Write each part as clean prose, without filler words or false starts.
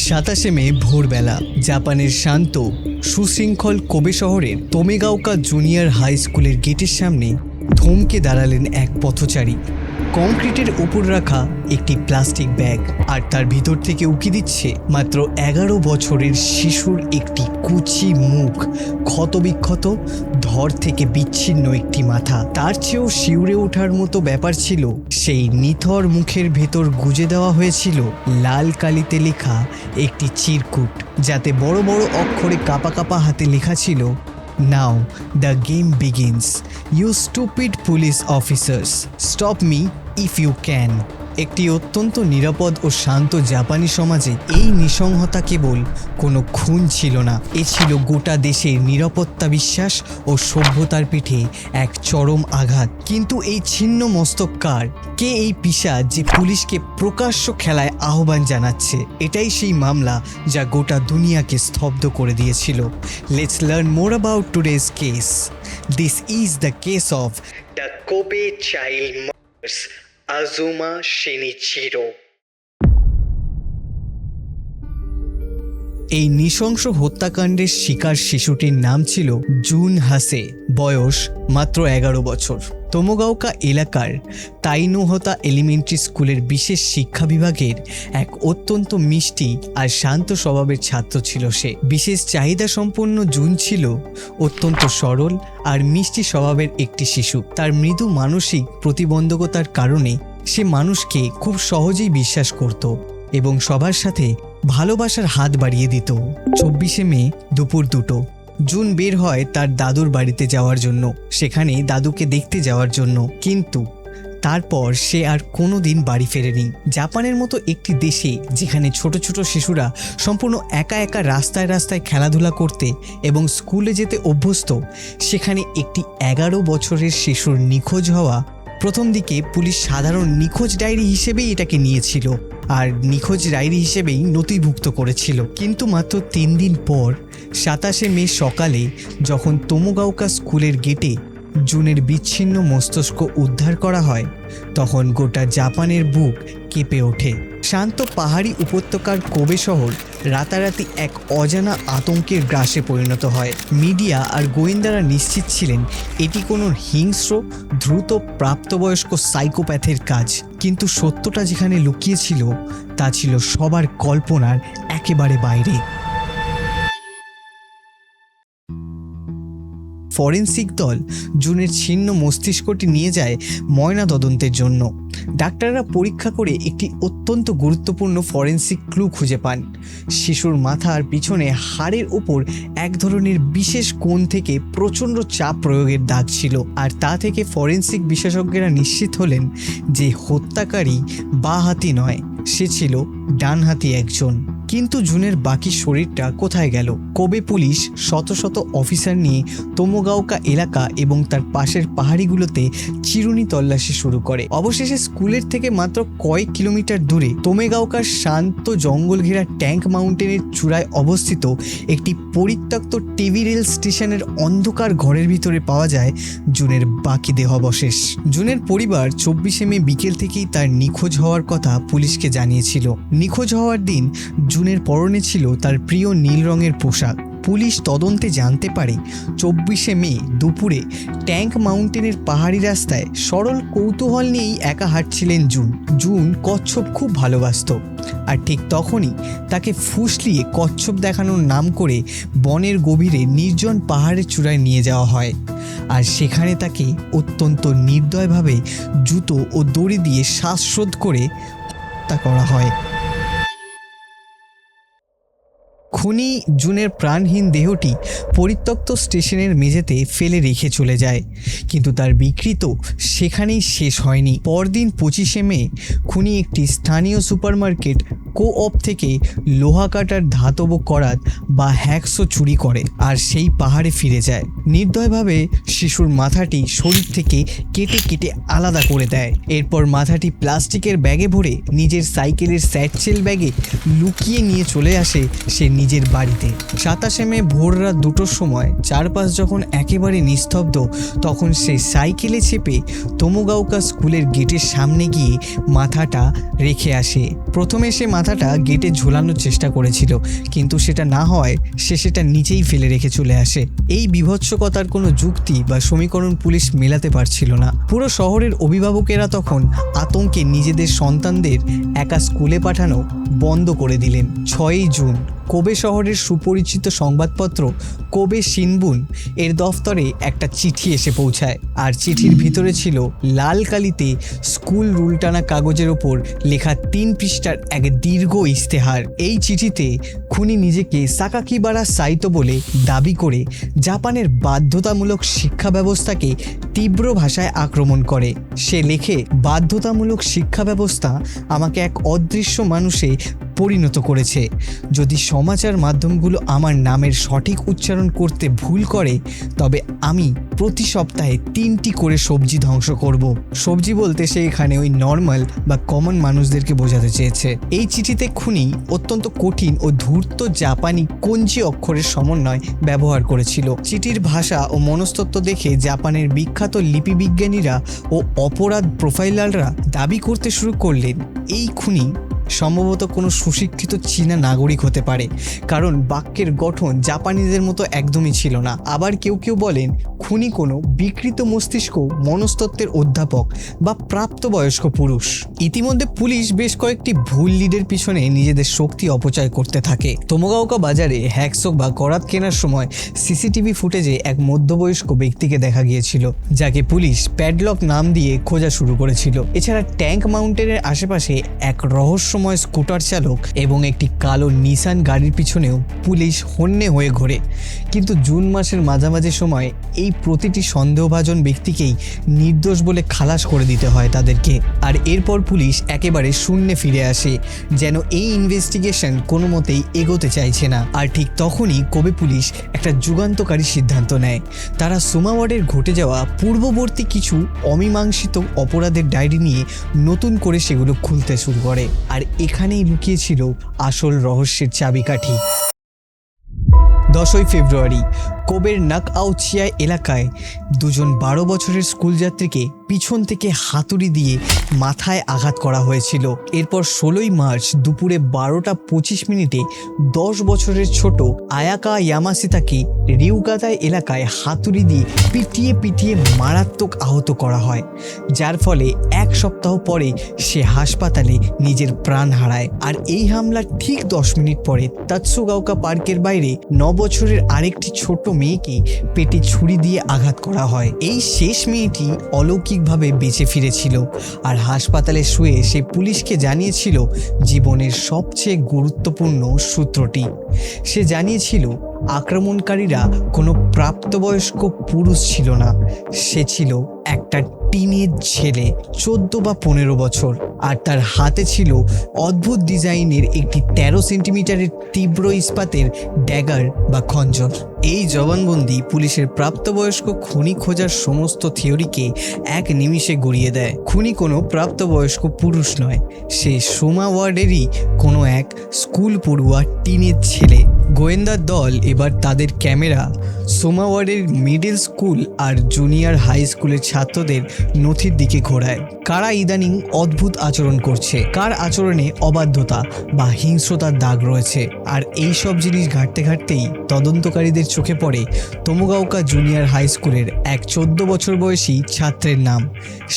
সাতাশে মে ভোরবেলা জাপানের শান্ত সুশৃঙ্খল কোবে শহরের তোমেগাওকা জুনিয়র হাই স্কুলের গেটের সামনে থমকে দাঁড়ালেন এক পথচারী। কংক্রিটের উপর রাখা একটি প্লাস্টিক ব্যাগ, আর তার ভিতর থেকে উকি দিচ্ছে মাত্র 11 বছরের শিশুর একটি কুচি মুখ, ক্ষতবিক্ষত, ধর থেকে বিচ্ছিন্ন একটি মাথা। তার চেয়েও শিউরে ওঠার মতো ব্যাপার ছিল সেই নিথর মুখের ভেতর গুজে দেওয়া হয়েছিল লাল কালিতে লেখা একটি চিরকুট, যাতে বড় বড় অক্ষরে কাপা কাপা হাতে লেখা ছিল, "Now the game begins. You stupid police officers. Stop me if you can." একটি অত্যন্ত নিরাপদ ও শান্ত জাপানি সমাজে এই নৃশংসতা কেবল কোনো খুন ছিল না, এ ছিল গোটা দেশের নিরাপত্তা বিশ্বাস ও সভ্যতার পিঠে এক চরম আঘাত। কিন্তু এই ছিন্ন মস্তক কার? কে এই পিশাচ যে পুলিশকে প্রকাশ্য খেলায় আহ্বান জানাচ্ছে? এটাই সেই মামলা যা গোটা দুনিয়াকে স্তব্ধ করে দিয়েছিল। Let's learn more about today's case. This is the case of the Kobe child murders, Azuma Shinichiro. এই নৃশংস হত্যাকাণ্ডের শিকার শিশুটির নাম ছিল জুন হাসে, বয়স মাত্র 11 বছর। তোমোগাওকা এলাকার তাইনোহতা এলিমেন্টারি স্কুলের বিশেষ শিক্ষা বিভাগের এক অত্যন্ত মিষ্টি আর শান্ত স্বভাবের ছাত্র ছিল সে। বিশেষ চাহিদা সম্পন্ন জুন ছিল অত্যন্ত সরল আর মিষ্টি স্বভাবের একটি শিশু। তার মৃদু মানসিক প্রতিবন্ধকতার কারণে সে মানুষকে খুব সহজেই বিশ্বাস করত এবং সবার সাথে ভালোবাসার হাত বাড়িয়ে দিত। 24শে মে দুপুর 2টো জুন বের হয় তার দাদুর বাড়িতে যাওয়ার জন্য, সেখানে দাদুকে দেখতে যাওয়ার জন্য। কিন্তু তারপর সে আর কোনো দিন বাড়ি ফেরেনি। জাপানের মতো একটি দেশে যেখানে ছোট ছোট শিশুরা সম্পূর্ণ একা একা রাস্তায় রাস্তায় খেলাধুলা করতে এবং স্কুলে যেতে অভ্যস্ত, সেখানে একটি 11 বছরের শিশুর নিখোঁজ হওয়া প্রথম দিকে পুলিশ সাধারণ নিখোঁজ ডায়েরি হিসেবেই এটাকে নিয়েছিল আর নিখোঁজ ডায়েরি হিসেবেই নথিভুক্ত করেছিল। কিন্তু মাত্র 3 দিন পর 27শে মে সকালে যখন তোমোগাওকা স্কুলের গেটে জুনের বিচ্ছিন্ন মস্তিষ্ক উদ্ধার করা হয়, তখন গোটা জাপানের বুক কেঁপে ওঠে। শান্ত পাহাড়ি উপত্যকার কোবে শহর রাতারাতি এক অজানা আতঙ্কের গ্রাসে পরিণত হয়। মিডিয়া আর গোয়েন্দারা নিশ্চিত ছিলেন এটি কোনো হিংস্র দ্রুত প্রাপ্তবয়স্ক সাইকোপ্যাথের কাজ, কিন্তু সত্যটা যেখানে লুকিয়েছিল তা ছিল সবার কল্পনার একেবারে বাইরে। ফরেনসিক দল জুনের ছিন্ন মস্তিষ্কটি নিয়ে যায় ময়না তদন্তের জন্য। ডাক্তাররা পরীক্ষা করে একটি অত্যন্ত গুরুত্বপূর্ণ ফরেনসিক ক্লু খুঁজে পান। শিশুর মাথার পিছনে হাড়ের উপর এক ধরনের বিশেষ কোণ থেকে প্রচণ্ড চাপ প্রয়োগের দাগ ছিল, আর তা থেকে ফরেনসিক বিশেষজ্ঞরা নিশ্চিত হলেন যে হত্যাকারী বাঁ হাতি নয়, সে ছিল ডানহাতি একজন। কিন্তু জুনের বাকি শরীরটা কোথায় গেল? কোবে পুলিশ শত শত অফিসার নিয়ে তোমোগাওকা এলাকা এবং তার পাশের পাহাড়িগুলোতে চিরুনি তল্লাশি শুরু করে। অবশেষে স্কুলের থেকে মাত্র কয়েক কিলোমিটার দূরে তোমেগাওকার শান্ত জঙ্গল ঘেরা ট্যাঙ্ক মাউন্টেনের চূড়ায় অবস্থিত একটি পরিত্যক্ত টিভি রেল স্টেশনের অন্ধকার ঘরের ভিতরে পাওয়া যায় জুনের বাকি দেহাবশেষ। জুনের পরিবার 24শে মে বিকেল থেকেই তার নিখোঁজ হওয়ার কথা পুলিশকে জানিয়েছিল। নিখোঁজ হওয়ার দিন জুনের পরনে ছিল তার প্রিয় নীল রঙের পোশাক। পুলিশ তদন্তে জানতে পারে 24শে মে দুপুরে ট্যাঙ্ক মাউন্টেনের পাহাড়ি রাস্তায় সরল কৌতূহল নিয়েই একা হাঁটছিলেন জুন কচ্ছপ খুব ভালোবাসত, আর ঠিক তখনই তাকে ফুসলিয়ে কচ্ছপ দেখানোর নাম করে বনের গভীরে নির্জন পাহাড়ের চূড়ায় নিয়ে যাওয়া হয়, আর সেখানে তাকে অত্যন্ত নির্দয়ভাবে জুতো ও দড়ি দিয়ে শ্বাসরোধ করে হত্যা করা হয়। খুনি জুনের প্রাণহীন দেহটি পরিত্যক্ত স্টেশনের মেঝেতে ফেলে রেখে চলে যায়, কিন্তু তার বিকৃত সেখানেই শেষ হয়নি। পরদিন 25শে মে খুনি একটি স্থানীয় সুপারমার্কেট কোঅপ থেকে লোহা কাটার ধাতব করাত বা হ্যাকসো চুরি করে আর সেই পাহাড়ে ফিরে যায়। নির্দয়ভাবে শিশুর মাথাটি শরীর থেকে কেটে কেটে আলাদা করে দেয়। এরপর মাথাটি প্লাস্টিকের ব্যাগে ভরে নিজের সাইকেলের স্যাটচেল ব্যাগে লুকিয়ে নিয়ে চলে আসে সে নিজের বাড়িতে। 27 মে ভোর রাত 2টোর সময় চারপাশ যখন একেবারে নিস্তব্ধ, তখন সে সাইকেলে চেপে তোমোগাওকা স্কুলের গেটের সামনে গিয়ে মাথাটা রেখে আসে। প্রথমে সে মাথাটা গেটে ঝোলানোর চেষ্টা করেছিল, কিন্তু সেটা না হয় সে সেটা নিচেই ফেলে রেখে চলে আসে। এই বিভৎসকতার কোনো যুক্তি বা সমীকরণ পুলিশ মেলাতে পারছিল না। পুরো শহরের অভিভাবকেরা তখন আতঙ্কে নিজেদের সন্তানদের একা স্কুলে পাঠানো বন্ধ করে দিলেন। 6ই জুন কোবে শহরের সুপরিচিত সংবাদপত্র কোবে শিনবুন এর দফতরে একটা চিঠি এসে পৌঁছায়। আর চিঠির ভিতরে ছিল লাল কালিতে স্কুল রুল টানা কাগজের ওপর লেখা 3 পৃষ্ঠার এক দীর্ঘ ইস্তেহার। এই চিঠিতে খুনি নিজেকে সাকাকিবারা সাইতো বলে দাবি করে জাপানের বাধ্যতামূলক শিক্ষা ব্যবস্থাকে তীব্র ভাষায় আক্রমণ করে। সে লেখে, বাধ্যতামূলক শিক্ষা ব্যবস্থা আমাকে এক অদৃশ্য মানুষে পরিণত করেছে। যদি সমাচার মাধ্যমগুলো আমার নামের সঠিক উচ্চারণ করতে ভুল করে, তবে আমি প্রতি সপ্তাহে 3টি করে সবজি ধ্বংস করব। সবজি বলতে সে এখানে ওই নর্মাল বা কমন মানুষদেরকে বোঝাতে চেয়েছে। এই চিঠিতে খুনি অত্যন্ত কঠিন ও ধূর্ত জাপানি কঞ্জি অক্ষরের সমন্বয় ব্যবহার করেছিল। চিঠির ভাষা ও মনস্তত্ত্ব দেখে জাপানের বিখ্যাত লিপিবিজ্ঞানীরা ও অপরাধ প্রোফাইলাররা দাবি করতে শুরু করলেন এই খুনি সম্ভবত কোনো সুশিক্ষিত চীনা নাগরিক হতে পারে, কারণ বাক্যের গঠন জাপানিদের মতো একদমই ছিল না। আবার কেউ কেউ বলেন খুনি কোনো বিকৃত মস্তিষ্ক মনস্তত্ত্বের অধ্যাপক বা প্রাপ্তবয়স্ক পুরুষ। ইতিমধ্যে পুলিশ বেশ কয়েকটি ভুল লিডের পিছনে নিজেদের শক্তি অপচয় করতে থাকে। তোমোগাওকা বাজারে হ্যাকসো বা করাত কেনার সময় সিসিটিভি ফুটেজে এক মধ্যবয়স্ক ব্যক্তিকে দেখা গিয়েছিল, যাকে পুলিশ প্যাডলক নাম দিয়ে খোঁজা শুরু করেছিল। এছাড়া ট্যাঙ্ক মাউন্টেনের আশেপাশে এক রহস্যময় স্কুটার চালক এবং একটি কালো নিসান গাড়ির পিছনেও পুলিশ হন্যে হয়ে ঘোরে। কিন্তু জুন মাসের মাঝামাঝি সময় এই প্রতিটি সন্দেহভাজন ব্যক্তিকেই নির্দোষ বলে খালাস করে দিতে হয় তাদেরকে। আর এরপর পুলিশ একেবারে শূন্যে ফিরে আসে, যেন এই ইনভেস্টিগেশন কোনো মতেই এগোতে চাইছে না। আর ঠিক তখনই কোবে পুলিশ একটা যুগান্তকারী সিদ্ধান্ত নেয়। তারা সুমাওয়ারের ঘটে যাওয়া পূর্ববর্তী কিছু অমীমাংসিত অপরাধের ডায়েরি নিয়ে নতুন করে সেগুলো খুলতে শুরু করে। আর এখানেই লুকিয়েছিল আসল রহস্যের চাবিকাঠি। 10ই ফেব্রুয়ারি কোবের নাকআউচিয়া এলাকায় দুজন 12 বছরের স্কুল যাত্রীকে পিছন থেকে হাতুড়ি দিয়ে মাথায় আঘাত করা হয়েছিল। এরপর 16ই মার্চ দুপুরে 12:25 10 বছরের ছোট আয়াকা ইয়ামাসিতাকে রিউগাতা এলাকায় হাতুড়ি দিয়ে পিটিয়ে পিটিয়ে মারাত্মক আহত করা হয়, যার ফলে 1 সপ্তাহ পরে সে হাসপাতালে নিজের প্রাণ হারায়। আর এই হামলার ঠিক 10 মিনিট পরে তাতসুগাওকা পার্কের বাইরে 9 বছরের আরেকটি ছোট মেয়েকে পেটে ছুরি দিয়ে আঘাত করা হয়। এই শেষ মেয়েটি অলৌকিকভাবে বেঁচে ফিরেছিল আর হাসপাতালে শুয়ে সে পুলিশকে জানিয়েছিল জীবনের সবচেয়ে গুরুত্বপূর্ণ সূত্রটি। সে জানিয়েছিল আক্রমণকারীরা কোনো প্রাপ্তবয়স্ক পুরুষ ছিল না, সে ছিল একটা টিনের ছেলে, 14 বা 15 বছর, আর তার হাতে ছিল অদ্ভুত ডিজাইনের একটি 13 সেন্টিমিটারের তীব্র ইস্পাতের ড্যাগার বা খঞ্জর। এই জবানবন্দি পুলিশের প্রাপ্তবয়স্ক খুনি খোঁজার সমস্ত থিওরিকে এক নিমিষে গড়িয়ে দেয়। খুনি কোনো প্রাপ্তবয়স্ক পুরুষ নয়, সে সুমাওয়ার্ডেরই কোনো এক স্কুল পড়ুয়া টিনের ছেলে। গোয়েন্দার দল এবার তাদের ক্যামেরা সুমাওয়ার্ডের মিডল স্কুল আর জুনিয়র হাই স্কুলের ছাত্রদের নথির দিকে ঘোরায়। কারা ইদানিং অদ্ভুত আচরণ করছে, কার আচরণে অবাধ্যতা বা হিংস্রতার দাগ রয়েছে। আর এই সব জিনিস ঘাঁটতে ঘাঁটতেই তদন্তকারীদের চোখে পড়ে তোমোগাওকা জুনিয়র হাই স্কুলের এক 14 বছর বয়সী ছাত্রের নাম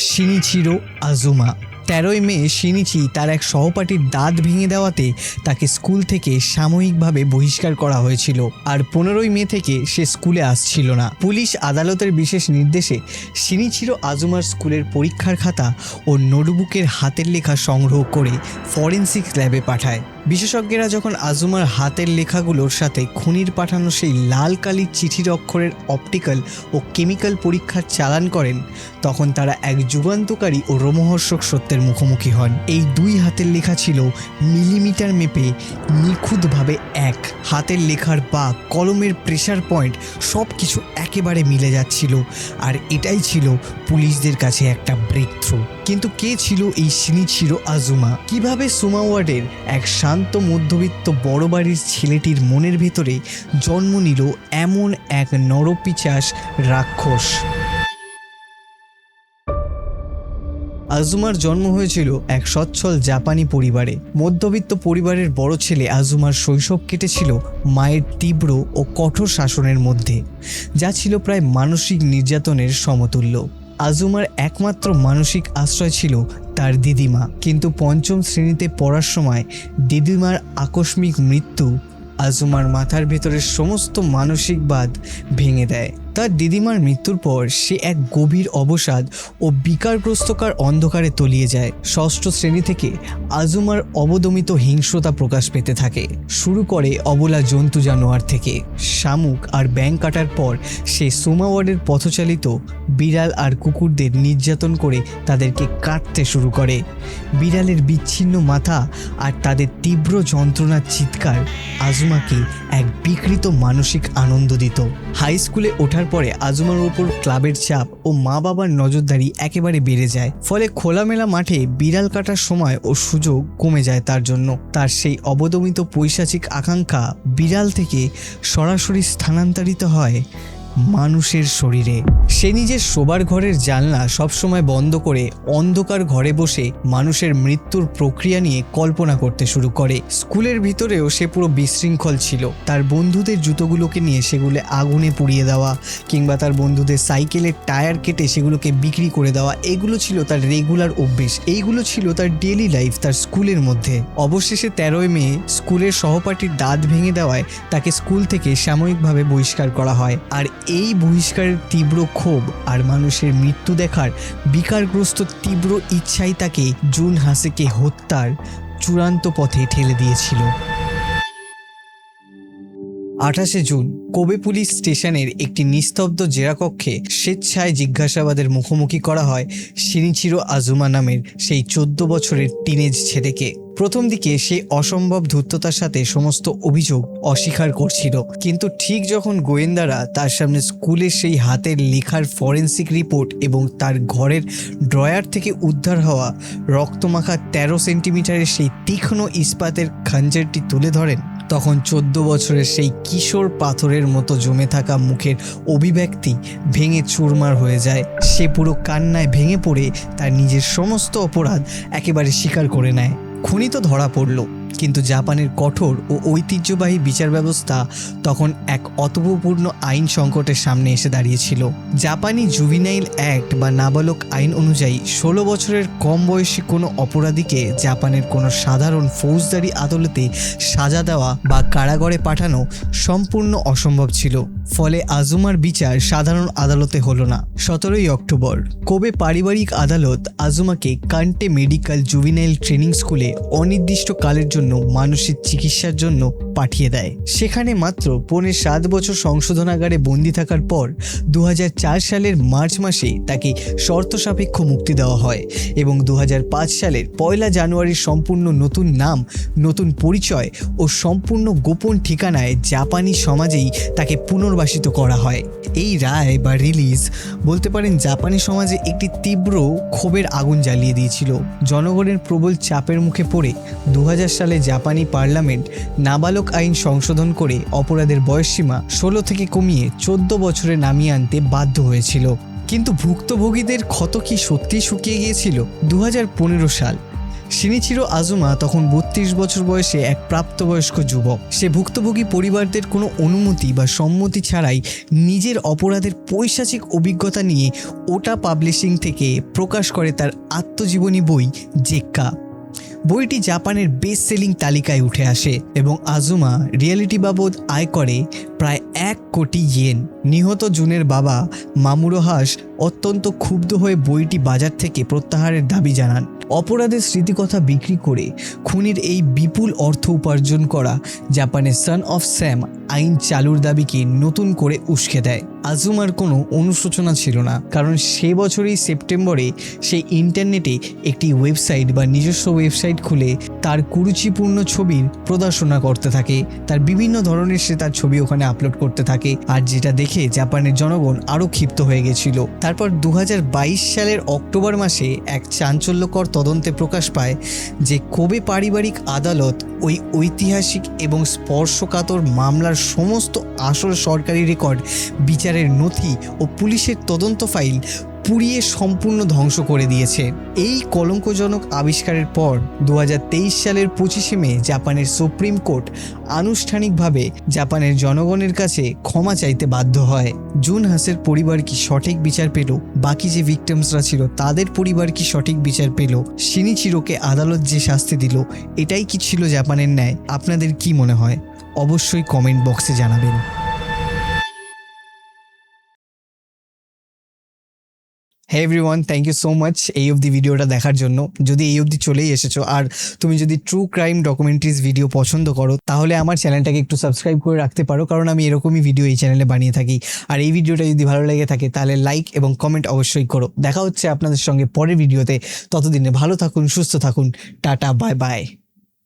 শিনিচিরো আজুমা। 13ই মে শিনিচি তার এক সহপাঠীর দাঁত ভেঙে দেওয়াতে তাকে স্কুল থেকে সাময়িকভাবে বহিষ্কার করা হয়েছিল, আর 15ই মে থেকে সে স্কুলে আসছিল না। পুলিশ আদালতের বিশেষ নির্দেশে শিনিচিরো আজুমার স্কুলের পরীক্ষার খাতা ও নোটবুকের হাতের লেখা সংগ্রহ করে ফরেনসিক ল্যাবে পাঠায়। বিশেষজ্ঞরা যখন আজুমার হাতের লেখাগুলোর সাথে খুনির পাঠানো সেই লাল কালির চিঠির অক্ষরের অপটিক্যাল ও কেমিক্যাল পরীক্ষার চালান করেন, তখন তারা এক যুগান্তকারী ও রোমহর্ষক সত্যের মুখোমুখি হন। এই দুই হাতের লেখা ছিল মিলিমিটার মেপে নিখুঁতভাবে এক। হাতের লেখার বা কলমের প্রেসার পয়েন্ট সব কিছু একেবারে মিলে যাচ্ছিল, আর এটাই ছিল পুলিশদের কাছে একটা ব্রেক থ্রু। কিন্তু কে ছিল এই শিনিচিরো আজুমা? কিভাবে সুমাওয়ার্ডের এক শান্ত মধ্যবিত্ত বড় বাড়ির ছেলেটির মনের ভেতরে জন্ম নিল এমন এক নরপিশাচ রাক্ষস? আজুমার জন্ম হয়েছিল এক সচ্ছল জাপানি পরিবারে। মধ্যবিত্ত পরিবারের বড় ছেলে আজুমার শৈশব কেটেছিল মায়ের তীব্র ও কঠোর শাসনের মধ্যে, যা ছিল প্রায় মানসিক নির্যাতনের সমতুল্য। আজুমার একমাত্র মানসিক আশ্রয় ছিল তার দিদিমা, কিন্তু পঞ্চম শ্রেণীতে পড়ার সময় দিদিমার আকস্মিক মৃত্যু আজুমার মাথার ভেতরের সমস্ত মানসিক বাঁধ ভেঙে দেয়। তার দিদিমার মৃত্যুর পর সে এক গভীর অবসাদ ও বিকারগ্রস্তকার অন্ধকারে তলিয়ে যায়। ষষ্ঠ শ্রেণী থেকে আজুমার অবদমিত হিংস্রতা প্রকাশ পেতে থাকে। শুরু করে অবলা জন্তু জানোয়ার থেকে। শামুক আর ব্যাঙ কাটার পর সে সুমাওয়ার্ডের পথচালিত বিড়াল আর কুকুরদের নির্যাতন করে তাদেরকে কাটতে শুরু করে। বিড়ালের বিচ্ছিন্ন মাথা আর তাদের তীব্র যন্ত্রণার চিৎকার আজুমাকে এক বিকৃত মানসিক আনন্দ দিত। হাই স্কুলে ওঠার পরে আজুমার উপর ক্লাবের চাপ ও মা বাবার নজরদারি একেবারে বেড়ে যায়। ফলে খোলামেলা মাঠে বিড়াল কাটার সময় ও সুযোগ কমে যায় তার জন্য। তার সেই অবদমিত পৈশাচিক আকাঙ্ক্ষা বিড়াল থেকে সরাসরি স্থানান্তরিত হয় মানুষের শরীরে। সে নিজের শোবার ঘরের জানলা সবসময় বন্ধ করে অন্ধকার ঘরে বসে মানুষের মৃত্যুর প্রক্রিয়া নিয়ে কল্পনা করতে শুরু করে। স্কুলের ভিতরেও সে পুরো বিশৃঙ্খল ছিল। তার বন্ধুদের জুতোগুলোকে নিয়ে সেগুলো আগুনে পুড়িয়ে দেওয়া, কিংবা তার বন্ধুদের সাইকেলের টায়ার কেটে সেগুলোকে বিক্রি করে দেওয়া, এগুলো ছিল তার রেগুলার অভ্যেস। এইগুলো ছিল তার ডেইলি লাইফ তার স্কুলের মধ্যে। অবশেষে 13 মে স্কুলের সহপাঠীর দাঁত ভেঙে দেওয়ায় তাকে স্কুল থেকে সাময়িকভাবে বহিষ্কার করা হয়। আর এই বহিষ্কারের তীব্র ক্ষোভ আর মানুষের মৃত্যু দেখার বিকারগ্রস্ত তীব্র ইচ্ছাই তাকে জুন হাসেকে হত্যার চূড়ান্ত পথে ঠেলে দিয়েছিল। 28শে জুন কোবে পুলিশ স্টেশনের একটি নিস্তব্ধ জেরাকক্ষে স্বেচ্ছায় জিজ্ঞাসাবাদের মুখোমুখি করা হয় শিনিচিরো আজুমা নামের সেই 14 বছরের টিনেজ ছেলেকে। প্রথম দিকে সে অসম্ভব ধূর্ততার সাথে সমস্ত অভিযোগ অস্বীকার করছিল, কিন্তু ঠিক যখন গোয়েন্দারা তার সামনে স্কুলের সেই হাতের লেখার ফরেন্সিক রিপোর্ট এবং তার ঘরের ড্রয়ার থেকে উদ্ধার হওয়া রক্তমাখা 13 সেন্টিমিটারের সেই তীক্ষ্ণ ইস্পাতের খঞ্জরটি তুলে ধরেন, তখন 14 বছরের সেই কিশোর পাথরের মতো জমে থাকা মুখের অভিব্যক্তি ভেঙে চুরমার হয়ে যায়। সে পুরো কান্নায় ভেঙে পড়ে তার নিজের সমস্ত অপরাধ একেবারে স্বীকার করে নেয়। খুনি তো ধরা পড়ল, কিন্তু জাপানের কঠোর ও ঐতিহ্যবাহী বিচার ব্যবস্থা তখন এক অতভূপূর্ণ আইন সংকটের সামনে এসে দাঁড়িয়েছিল। জাপানি জুভিনাইল অ্যাক্ট বা নাবালক আইন অনুযায়ী 16 বছরের কম বয়সী কোনো অপরাধীকে জাপানের কোনো সাধারণ ফৌজদারি আদালতে সাজা দেওয়া বা কারাগারে পাঠানো সম্পূর্ণ অসম্ভব ছিল। ফলে আজুমার বিচার সাধারণ আদালতে হলো না। 17 অক্টোবর কোবে পারিবারিক আদালত আজুমাকে কান্টে মেডিকেল জুভিনাইল ট্রেনিং স্কুলে অনির্দিষ্টকালের জন্য মানসিক চিকিৎসার জন্য পাঠিয়ে দেয়। সেখানে মাত্র 7 বছর সংশোধনাগারে বন্দি থাকার পর 2004 সালের মার্চ মাসে তাকে শর্ত সাপেক্ষ মুক্তি দেওয়া হয় এবং 2005 সালের 1 জানুয়ারি সম্পূর্ণ নতুন নাম, নতুন পরিচয় ও সম্পূর্ণ গোপন ঠিকানায় জাপানি সমাজেই তাকে পুনর্বাসিত করা হয়। এই রায় বা রিলিজ বলতে পারেন জাপানি সমাজে একটি তীব্র ক্ষোভের আগুন জ্বালিয়ে দিয়েছিল। জনগণের প্রবল চাপের মুখে পড়ে 2000 সালে জাপানি পার্লামেন্ট নাবালক আইন সংশোধন করে অপরাধের বয়সসীমা 16 থেকে কমিয়ে 14 বছরে নামিয়ে আনতে বাধ্য হয়েছিল। কিন্তু ভুক্তভোগীদের ক্ষত কি সত্যিই শুকিয়ে গিয়েছিল? 2015 সাল শিনিচিরো আজুমা তখন 32 বছর বয়সে এক প্রাপ্তবয়স্ক যুবক। সে ভুক্তভোগী পরিবারদের কোনো অনুমতি বা সম্মতি ছাড়াই নিজের অপরাধের পৈশাচিক অভিজ্ঞতা নিয়ে ওটা পাবলিশিং থেকে প্রকাশ করে তার আত্মজীবনী বই জেক্কা। বইটি জাপানের বেস্ট সেলিং তালিকায় উঠে আসে এবং আজুমা রিয়েলিটি বাবদ আয় করে প্রায় 1 কোটি ইয়েন। নিহত জুনের বাবা মামুরো হাস অত্যন্ত ক্ষুব্ধ হয়ে বইটি বাজার থেকে প্রত্যাহারের দাবি জানান। অপরাধের স্মৃতিকথা বিক্রি করে খুনির এই বিপুল অর্থ উপার্জন করা জাপানের সন অফ স্যাম আইন চালুর দাবিকে নতুন করে উস্কে দেয়। আজুমার কোনো অনুশোচনা ছিল না, কারণ সে বছরই সেপ্টেম্বরে সে ইন্টারনেটে একটি ওয়েবসাইট বা নিজস্ব ওয়েবসাইট খুলে তার কুরুচিপূর্ণ ছবির প্রদর্শনা করতে থাকে। তার বিভিন্ন ধরনের সে তার ছবি ওখানে আপলোড করতে থাকে, আর যেটা দেখে জাপানের জনগণ আরও ক্ষিপ্ত হয়ে গেছিল। তারপর 2022 সালের অক্টোবর মাসে এক চাঞ্চল্যকর তদন্তে প্রকাশ পায় যে কোবে পারিবারিক আদালত ওই ঐতিহাসিক এবং স্পর্শকাতর মামলার সমস্ত আসল সরকারি রেকর্ড, বিচারের নথি ও পুলিশের তদন্ত ফাইল পুড়িয়ে সম্পূর্ণ ধ্বংস করে দিয়েছে। এই কলঙ্কজনক আবিষ্কারের পর 2023 সালের 25শে মে জাপানের সুপ্রিম কোর্ট আনুষ্ঠানিকভাবে জাপানের জনগণের কাছে ক্ষমা চাইতে বাধ্য হয়। জুন হাসের পরিবার কি সঠিক বিচার পেল? বাকি যে ভিকটিমসরা ছিল তাদের পরিবার কি সঠিক বিচার পেল? শিনিচিরোকে আদালত যে শাস্তি দিল, এটাই কি ছিল জাপানের ন্যায়? আপনাদের কি মনে হয়? অবশ্যই কমেন্ট বক্সে জানাবেন। Hey everyone, thank you so much এই অবধি ভিডিওটা দেখার জন্য। যদি এই অবধি চলেই এসেছো আর তুমি যদি ট্রু ক্রাইম ডকুমেন্টারিজ ভিডিও পছন্দ করো, তাহলে আমার চ্যানেলটাকে একটু সাবস্ক্রাইব করে রাখতে পারো, কারণ আমি এরকমই ভিডিও এই চ্যানেলে বানিয়ে থাকি। আর এই ভিডিওটা যদি ভালো লেগে থাকে তাহলে লাইক এবং কমেন্ট অবশ্যই করো। দেখা হচ্ছে আপনাদের সঙ্গে পরের ভিডিওতে। ততদিনে ভালো থাকুন, সুস্থ থাকুন, টাটা, বাই বাই।